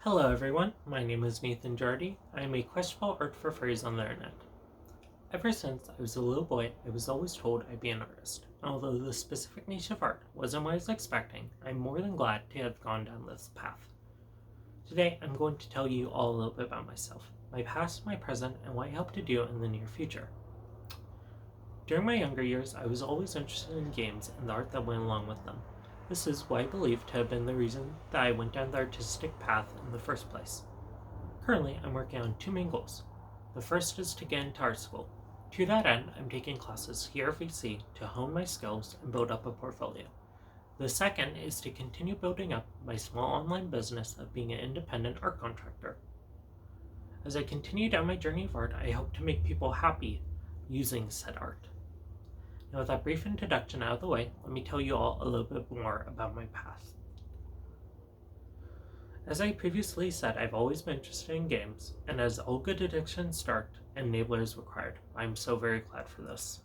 Hello everyone, my name is Nathan Jardy. I am a questionable art for furries on the internet. Ever since I was a little boy, I was always told I'd be an artist. Although the specific niche of art wasn't what I was expecting, I'm more than glad to have gone down this path. Today, I'm going to tell you all a little bit about myself, my past, my present, and what I hope to do in the near future. During my younger years, I was always interested in games and the art that went along with them. This is what I believe to have been the reason that I went down the artistic path in the first place. Currently, I'm working on two main goals. The first is to get into art school. To that end, I'm taking classes here at VC to hone my skills and build up a portfolio. The second is to continue building up my small online business of being an independent art contractor. As I continue down my journey of art, I hope to make people happy using said art. Now, with that brief introduction out of the way, let me tell you all a little bit more about my past. As I previously said, I've always been interested in games, and as all good addictions start, an enabler is required. I'm so very glad for this.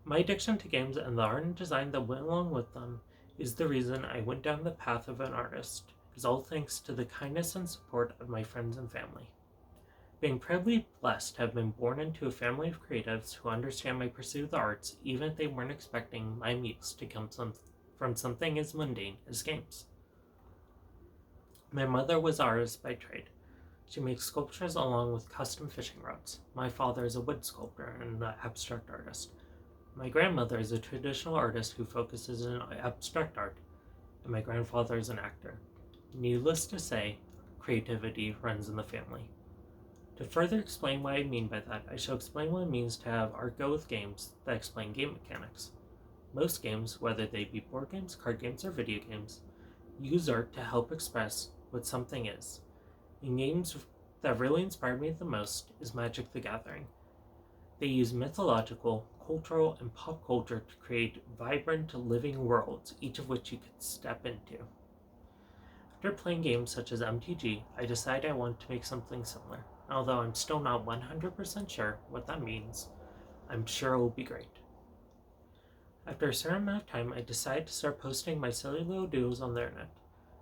My addiction to games and the art and design that went along with them is the reason I went down the path of an artist, is all thanks to the kindness and support of my friends and family. Being incredibly blessed to have been born into a family of creatives who understand my pursuit of the arts, even if they weren't expecting my muse to come from something as mundane as games. My mother was an artist by trade. She makes sculptures along with custom fishing rods. My father is a wood sculptor and an abstract artist. My grandmother is a traditional artist who focuses on abstract art, and my grandfather is an actor. Needless to say, creativity runs in the family. To further explain what I mean by that, I shall explain what it means to have art go with games that explain game mechanics. Most games, whether they be board games, card games, or video games, use art to help express what something is. In games that really inspired me the most is Magic the Gathering. They use mythological, cultural, and pop culture to create vibrant, living worlds, each of which you could step into. After playing games such as MTG, I decided I wanted to make something similar. Although I'm still not 100% sure what that means, I'm sure it will be great. After a certain amount of time, I decided to start posting my silly little doodles on the internet,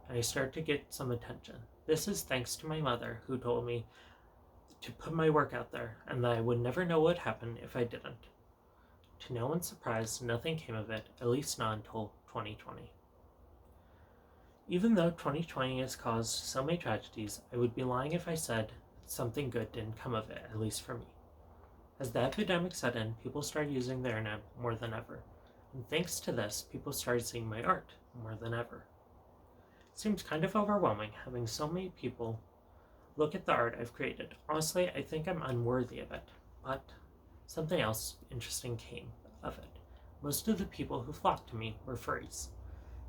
and I started to get some attention. This is thanks to my mother, who told me to put my work out there, and that I would never know what would happen if I didn't. To no one's surprise, nothing came of it, at least not until 2020. Even though 2020 has caused so many tragedies, I would be lying if I said something good didn't come of it, at least for me. As the epidemic set in, people started using the internet more than ever, and thanks to this, people started seeing my art more than ever. It seems kind of overwhelming having so many people look at the art I've created. Honestly, I think I'm unworthy of it, but something else interesting came of it. Most of the people who flocked to me were furries.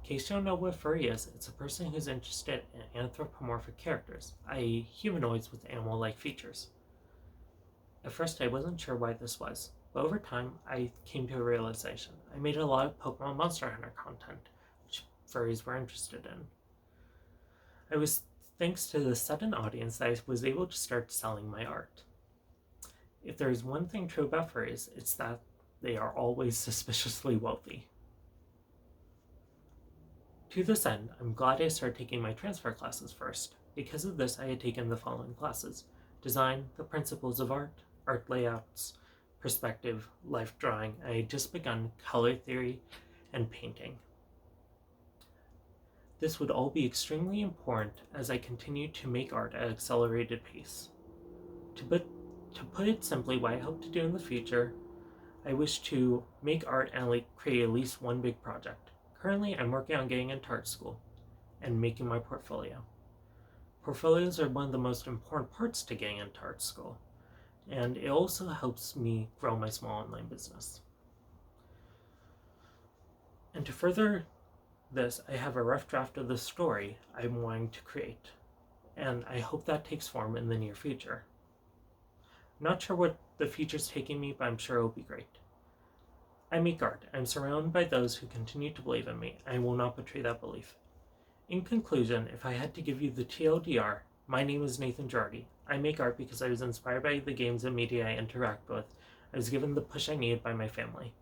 In case you don't know what a furry is, it's a person who's interested in anthropomorphic characters, i.e. humanoids with animal-like features. At first I wasn't sure why this was, but over time I came to a realization. I made a lot of Pokemon Monster Hunter content, which furries were interested in. It was thanks to the sudden audience that I was able to start selling my art. If there is one thing true about furries, it's that they are always suspiciously wealthy. To this end, I'm glad I started taking my transfer classes first. Because of this, I had taken the following classes: Design, the Principles of Art, Art Layouts, Perspective, Life Drawing, and I had just begun Color Theory and Painting. This would all be extremely important as I continue to make art at an accelerated pace. To put it simply, what I hope to do in the future, I wish to make art and create at least one big project. Currently, I'm working on getting into art school and making my portfolio. Portfolios are one of the most important parts to getting into art school, and it also helps me grow my small online business. And to further this, I have a rough draft of the story I'm wanting to create, and I hope that takes form in the near future. I'm not sure what the future's taking me, but I'm sure it'll be great. I make art. I'm surrounded by those who continue to believe in me. I will not betray that belief. In conclusion, if I had to give you the TLDR, my name is Nathan Jardy. I make art because I was inspired by the games and media I interact with. I was given the push I needed by my family.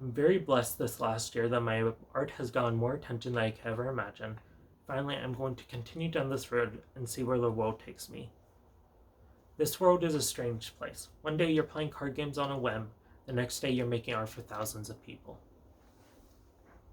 I'm very blessed this last year that my art has gotten more attention than I could ever imagine. Finally, I'm going to continue down this road and see where the world takes me. This world is a strange place. One day you're playing card games on a whim, the next day you're making art for thousands of people.